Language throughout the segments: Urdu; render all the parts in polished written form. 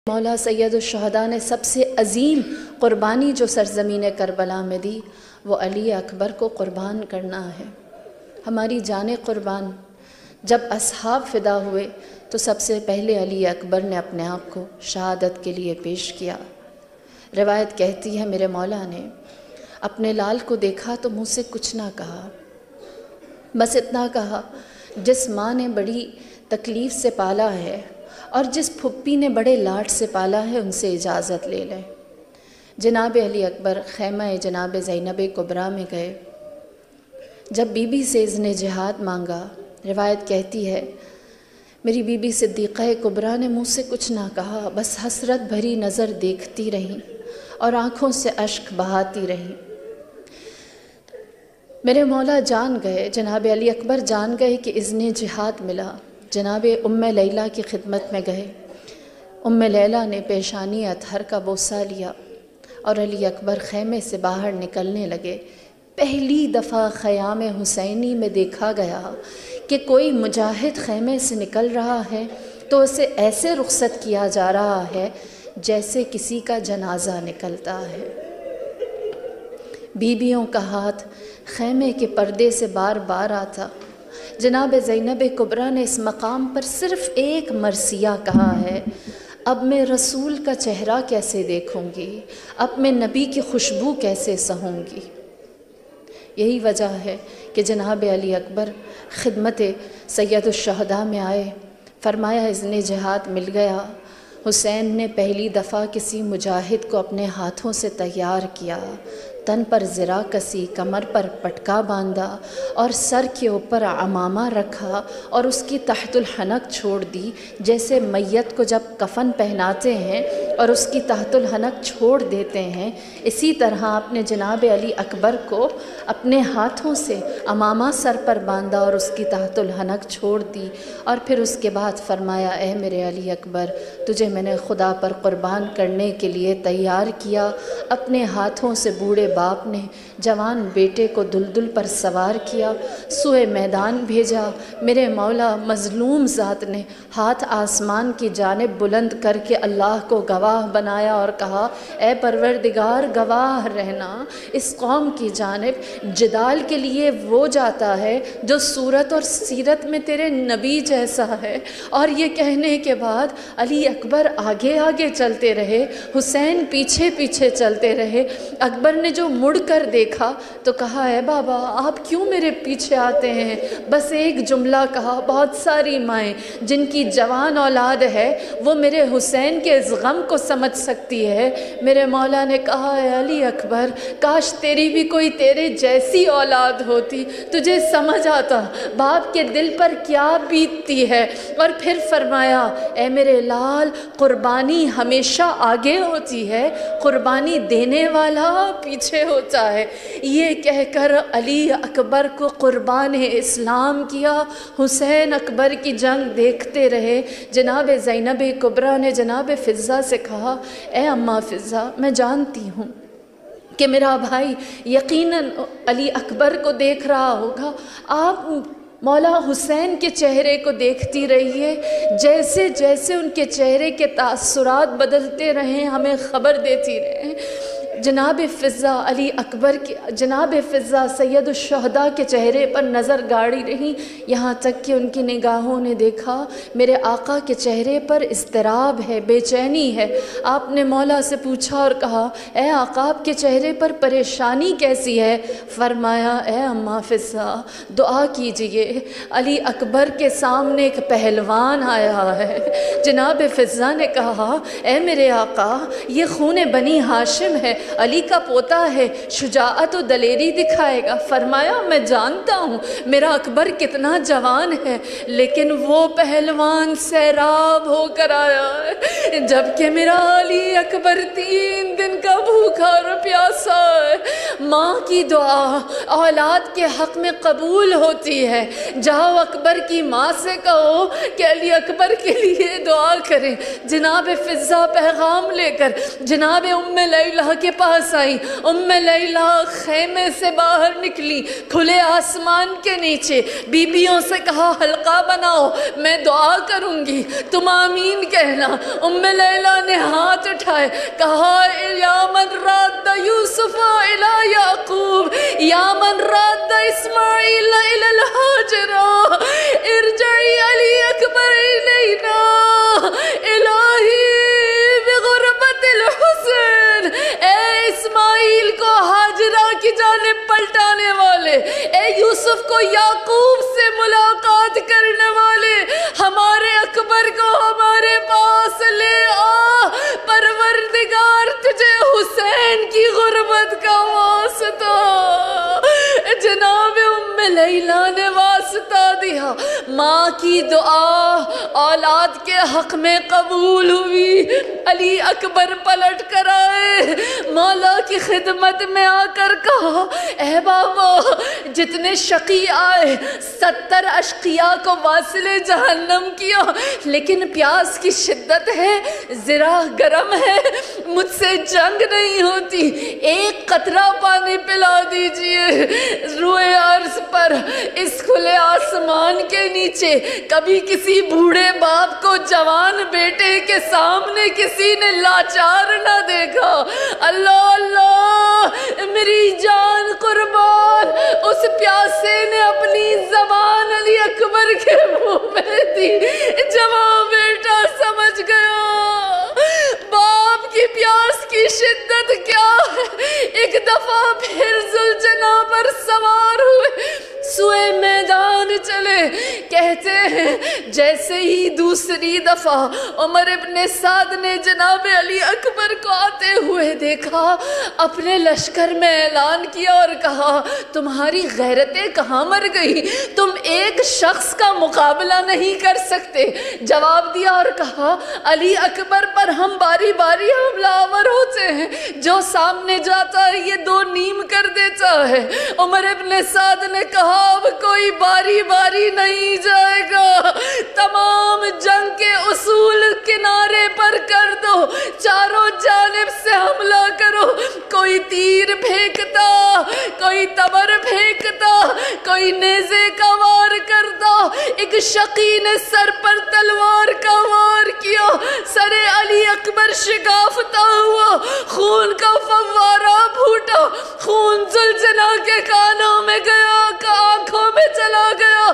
مولا سید الشہداء نے سب سے عظیم قربانی جو سرزمین کربلا میں دی وہ علی اکبر کو قربان کرنا ہے، ہماری جانیں قربان۔ جب اصحاب فدا ہوئے تو سب سے پہلے علی اکبر نے اپنے آپ کو شہادت کے لیے پیش کیا۔ روایت کہتی ہے میرے مولا نے اپنے لال کو دیکھا تو منہ سے کچھ نہ کہا، بس اتنا کہا جس ماں نے بڑی تکلیف سے پالا ہے اور جس پھپھی نے بڑے لاڈ سے پالا ہے ان سے اجازت لے لیں۔ جناب علی اکبر خیمہ جناب زینب کبریٰ میں گئے۔ جب بی بی سے اذن جہاد مانگا، روایت کہتی ہے میری بی بی صدیقہ کبریٰ نے منہ سے کچھ نہ کہا، بس حسرت بھری نظر دیکھتی رہیں اور آنکھوں سے اشک بہاتی رہیں۔ میرے مولا جان گئے، جناب علی اکبر جان گئے کہ اذن جہاد ملا۔ جناب ام لیلہ کی خدمت میں گئے، ام لیلہ نے پیشانی اطہر کا بوسہ لیا اور علی اکبر خیمے سے باہر نکلنے لگے۔ پہلی دفعہ خیام حسینی میں دیکھا گیا کہ کوئی مجاہد خیمے سے نکل رہا ہے تو اسے ایسے رخصت کیا جا رہا ہے جیسے کسی کا جنازہ نکلتا ہے۔ بیویوں کا ہاتھ خیمے کے پردے سے بار بار آتا۔ جناب زینب کبریٰ نے اس مقام پر صرف ایک مرثیہ کہا ہے، اب میں رسول کا چہرہ کیسے دیکھوں گی، اب میں نبی کی خوشبو کیسے سہوں گی۔ یہی وجہ ہے کہ جناب علی اکبر خدمت سید الشہداء میں آئے، فرمایا اذن جہاد مل گیا۔ حسین نے پہلی دفعہ کسی مجاہد کو اپنے ہاتھوں سے تیار کیا، تن پر زرہ کسی، کمر پر پٹکا باندھا اور سر کے اوپر عمامہ رکھا اور اس کی تحت الحنک چھوڑ دی، جیسے میت کو جب کفن پہناتے ہیں اور اس کی تحت الحنک چھوڑ دیتے ہیں، اسی طرح اپنے جناب علی اکبر کو اپنے ہاتھوں سے عمامہ سر پر باندھا اور اس کی تحت الحنک چھوڑ دی، اور پھر اس کے بعد فرمایا اے میرے علی اکبر، تجھے میں نے خدا پر قربان کرنے کے لیے تیار کیا۔ اپنے ہاتھوں سے بوڑھے باپ نے جوان بیٹے کو دلدل پر سوار کیا، سوئے میدان بھیجا۔ میرے مولا مظلوم ذات نے ہاتھ آسمان کی جانب بلند کر کے اللہ کو گواہ بنایا اور کہا اے پروردگار گواہ رہنا، اس قوم کی جانب جدال کے لیے وہ جاتا ہے جو صورت اور سیرت میں تیرے نبی جیسا ہے۔ اور یہ کہنے کے بعد علی اکبر آگے آگے چلتے رہے، حسین پیچھے پیچھے چلتے رہے۔ اکبر نے جو مڑ کر دیکھا تو کہا اے بابا آپ کیوں میرے پیچھے آتے ہیں؟ بس ایک جملہ کہا، بہت ساری مائیں جن کی جوان اولاد ہے وہ میرے حسین کے اس غم کو سمجھ سکتی ہے۔ میرے مولا نے کہا اے علی اکبر کاش تیری بھی کوئی تیرے جیسی اولاد ہوتی، تجھے سمجھ آتا باپ کے دل پر کیا بیتتی ہے۔ اور پھر فرمایا اے میرے لال، قربانی ہمیشہ آگے ہوتی ہے، قربانی دینے والا پیچھے ہوتا ہے۔ یہ کہہ کر علی اکبر کو قربان اسلام کیا۔ حسین اکبر کی جنگ دیکھتے رہے۔ جناب زینب کبریٰ نے جناب فضہ سے کہا اے اماں فضہ، میں جانتی ہوں کہ میرا بھائی یقیناً علی اکبر کو دیکھ رہا ہوگا، آپ مولا حسین کے چہرے کو دیکھتی رہیے، جیسے جیسے ان کے چہرے کے تاثرات بدلتے رہیں ہمیں خبر دیتی رہیں۔ جناب فضہ علی اکبر کی، جناب فضہ سید الشہداء کے چہرے پر نظر گاڑی رہیں، یہاں تک کہ ان کی نگاہوں نے دیکھا میرے آقا کے چہرے پر اضطراب ہے، بے چینی ہے۔ آپ نے مولا سے پوچھا اور کہا اے آقا آپ کے چہرے پر پریشانی کیسی ہے؟ فرمایا اے اماں فضہ دعا کیجئے، علی اکبر کے سامنے ایک پہلوان آیا ہے۔ جناب فضہ نے کہا اے میرے آقا یہ خون بنی ہاشم ہے، علی کا پوتا ہے، شجاعت و دلیری دکھائے گا۔ فرمایا میں جانتا ہوں میرا اکبر کتنا جوان ہے، لیکن وہ پہلوان سیراب ہو کر آیا ہے، جبکہ میرا علی اکبر 3 دن کا بھوکا اور پیاسا ہے۔ ماں کی دعا اولاد کے حق میں قبول ہوتی ہے، جاؤ اکبر کی ماں سے کہو کہ علی اکبر کے لیے دعا کریں۔ جناب فضہ پیغام لے کر جناب ام لیلہ کے پاس آئی. لیلا خیمے سے باہر نکلی, کھلے آسمان کے نیچے بیبیوں سے کہا حلقہ بناؤ, میں دعا کروں گی, تم آمین کہنا. لیلا نے ہاتھ اٹھائے, کہا یا من راد یوسف الی یعقوب, یا من راد اسماعیل الی الحاجرہ, ارجعی علی اکبر الینا, الہی بغربت الحسن, اے اسماعیل کو ہاجرہ کی جانب پلٹانے والے, اے یوسف کو یعقوب سے ملاقات کرنے والے, ہمارے اکبر کو ہمارے پاس لے آ, پروردگار تجھے حسین کی غربت کا واسطہ. جناب لیلا نے واسطہ دیا, ماں کی دعا اولاد کے حق میں قبول ہوئی. علی اکبر پلٹ کر آئے, مولا کی خدمت میں آ کر کہا اے بابا, جتنے شقی آئے 70 اشقیاء کو واصل جہنم کیا, لیکن پیاس کی شدت ہے, ذرا گرم ہے, مجھ سے جنگ نہیں ہوتی, ایک قطرہ پانی پلا دیجئے. روئے عرض پر اس کھلے آسمان کے نیچے کبھی کسی بوڑھے باپ کو جوان بیٹے کے سامنے کسی نے لاچار نہ دیکھا. اللہ اللہ میری جان قربان, اس پیاسے نے اپنی زبان علی اکبر کے منہ میں دی. جوان بیٹا سمجھ گیا باپ کی پیاس کی شدت کیا ہے. ایک دفعہ پھر ذوالجناح پر سوار ہوئے, سوئے میدان چلے. کہتے ہیں جیسے ہی دوسری دفعہ عمر ابن سعد نے جناب علی اکبر کو آتے ہوئے دیکھا, اپنے لشکر میں اعلان کیا اور کہا تمہاری غیرتیں کہاں مر گئی, تم ایک شخص کا مقابلہ نہیں کر سکتے. جواب دیا اور کہا علی اکبر پر ہم باری باری حملہ آور ہوتے ہیں, جو سامنے جاتا ہے یہ 2 نیم کر دیتا ہے. عمر ابن سعد نے کہا اب کوئی باری باری نہیں جائے گا, تمام جنگ کے اصول کنارے پر کر دو, چاروں جانب سے حملہ کرو. کوئی تیر پھینکتا, کوئی تبر پھینکتا, کوئی نیزے کا وار کرتا. ایک شقی نے سر پر تلوار کا وار کیا, سر علی اکبر شکافتا ہوا, خون کا فوارہ پھوٹا, خون ذوالجناح کے کانوں میں گیا, آنکھوں میں چلا گیا.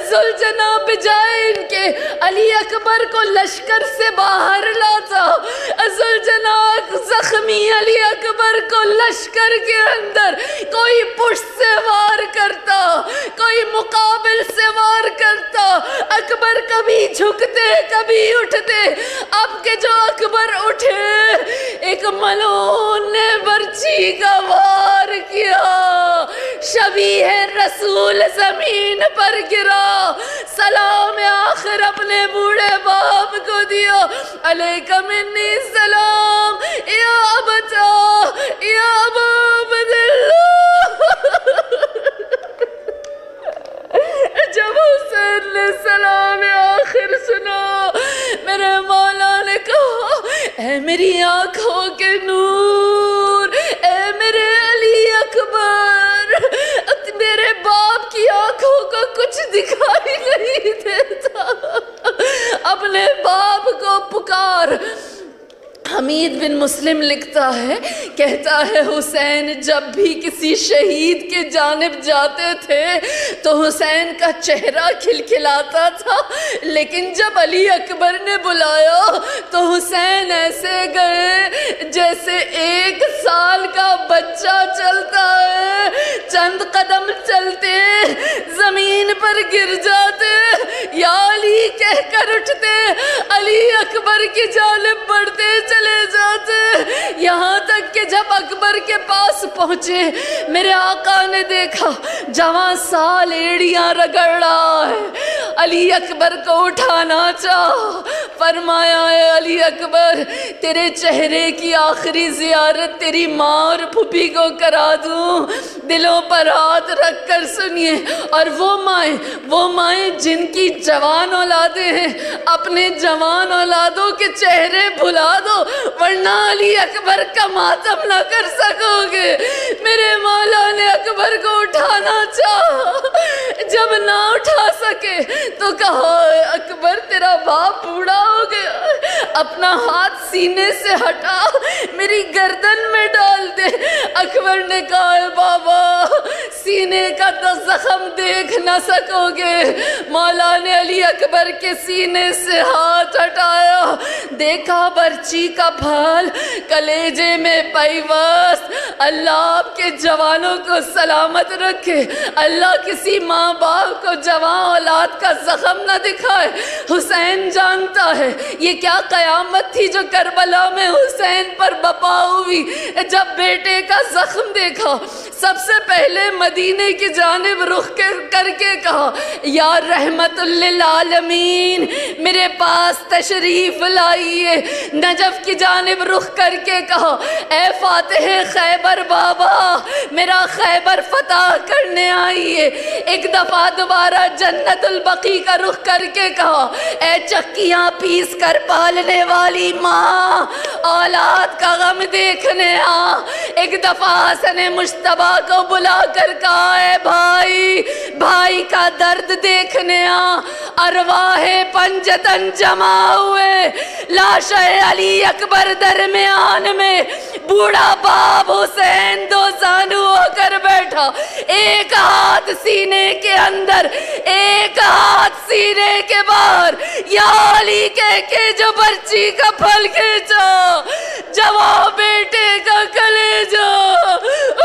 ذوالجناح بجائے ان کے علی اکبر کو لشکر سے باہر لاتا, ذوالجناح زخمی علی اکبر کو لشکر کے اندر کوئی پشت سے وار کرتا, کوئی مقابل سے وار کرتا. اکبر کبھی جھکتے کبھی اٹھتے. اب کے جو اکبر اٹھے, ایک ملعون نے برچی کا وار کیا, شبیہ رسول زمین پر گرا, سلام آخر اپنے بوڑھے باپ کو دیا, علیکہ منی سلام یا ابتا یا ابا عبداللہ. جب حسین نے سلام آخر سنا, میرے مولا نے کہا اے میری آنکھوں کے نور, اے میرے علی اکبر, میرے باپ کی آنکھوں کو کچھ دکھائی نہیں دیتا, اپنے باپ کو پکار. حمید بن مسلم لکھتا ہے, کہتا ہے حسین جب بھی کسی شہید کے جانب جاتے تھے تو حسین کا چہرہ کھلکھلاتا تھا, لیکن جب علی اکبر نے بلایا تو حسین ایسے گئے جیسے 1 سال کا بچہ چلتا ہے. چند قدم چلتے زمین پر گر جاتے, یا علی کہہ کر اٹھتے, علی اکبر کی جانب بڑھتے چلے جاتے, یہاں تک کہ جب اکبر کے پاس پہنچے میرے آقا نے دیکھا جوان سال ایڑیاں رگڑ رہا ہے. علی اکبر کو اٹھانا چاہا, فرمایا اے علی اکبر تیرے چہرے کی آخری زیارت تیری ماں اور پھوپھی کو کرا دوں, دلوں پر ہاتھ رکھ کر سنیے. اور وہ مائیں جن کی جوان اولادیں ہیں, اپنے جوان اولادوں کے چہرے بھلا دو, ورنہ نہ علی اکبر کا ماتم نہ کر سکو گے۔ میرے مولا نے اکبر کو اٹھانا چاہا، جب نہ اٹھا سکے تو کہا اکبر تیرا باپ بوڑھا ہو گیا، اپنا ہاتھ سینے سے ہٹا میری گردن میں ڈال دے۔ اکبر نے کہا بابا سینے کا تو زخم دیکھ نہ سکو گے۔ مولا نے علی اکبر کے سینے سے ہاتھ ہٹایا، دیکھا برچی کا پھال کلیجے میں پیوست۔ اللہ آپ کے جوانوں کو سلامت رکھے، اللہ کسی ماں باپ کو جوان اولاد کا زخم نہ دکھائے۔ حسین جانتا ہے یہ کیا قیامت تھی جو کربلا میں حسین پر بپا ہوئی۔ جب بیٹے کا زخم دیکھا سب سے پہلے مدینے کی جانب رخ کر کے کہا یا رحمت للعالمین میرے پاس تشریف لائیے۔ نجف کی جانب رخ کر کے کہا اے فاتح خیبر بابا میرا خیبر فتح کرنے آئیے۔ ایک دفعہ دوبارہ جنت البقیع کا رخ کر کے کہا اے چکیاں پیس کر پالنے والی ماں اولاد کا غم دیکھنے آ۔ ایک دفعہ حسن مجتبیٰ کو بلا کر کہا اے بھائی بھائی کا درد دیکھنے آ۔ ارواح پنجتن جمع ہوئے، لاش علی اکبر درمیان میں، بوڑھا باپ حسین دو زانو ہو کر بیٹھا، ایک ہاتھ سینے کے اندر ایک ہاتھ سینے کے باہر، یا علی کہہ کے جو برچی کا پھل کھینچا، جوان بیٹے کا کلیجہ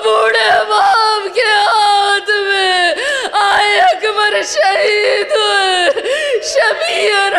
بوڑھے باپ کے ہاتھ میں، آئے اکبر شہید ہوئے، شبیہ